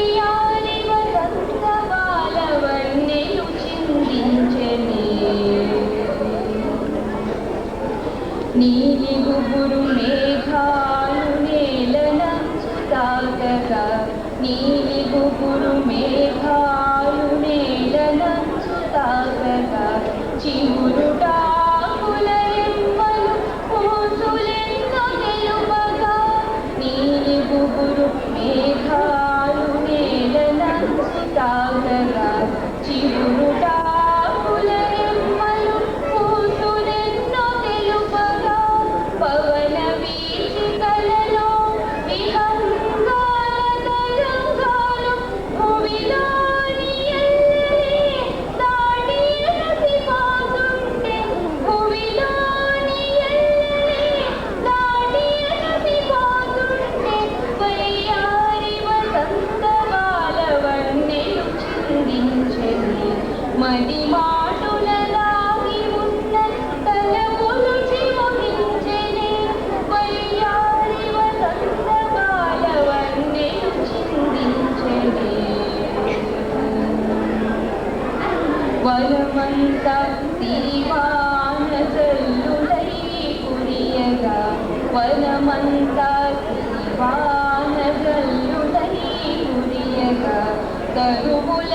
వయ్యారి వసంత బాలవన్నెలు చిందించెనే నీలి గుబురు మేఘాలు నేలనంచు తాకగా నీలి గుబురు మేఘాలు నేలనంచు తాకగా చిగురుటాకుల రెమ్మలు పూసులెన్నో తెలుపగా నీలి గుబురు మేఘాలు నేలనంచు తాకగా చిగురుటాకుల రెమ్మలు పూసులెన్నో తెలుపగా పవన వీచికలలో విహంగాల తరంగాలు భువిలోని ఎల్లలే దాటి ఎగసిపోతుంటే భువిలోని ఎల్లలే దాటి ఎగసిపోతుంటే వయ్యారి వసంత బాలవన్నెలు చిందించెనే మది మాటుల దాగి ఉన్న తలపులు చిమురించెనే వయ్యారి వసంత బాలవన్నెలు చిందించెనే వనమంతా సిరివాన జల్లులై కురియగా వనమంతా సిరివాన జల్లులై కురియగా తరువుల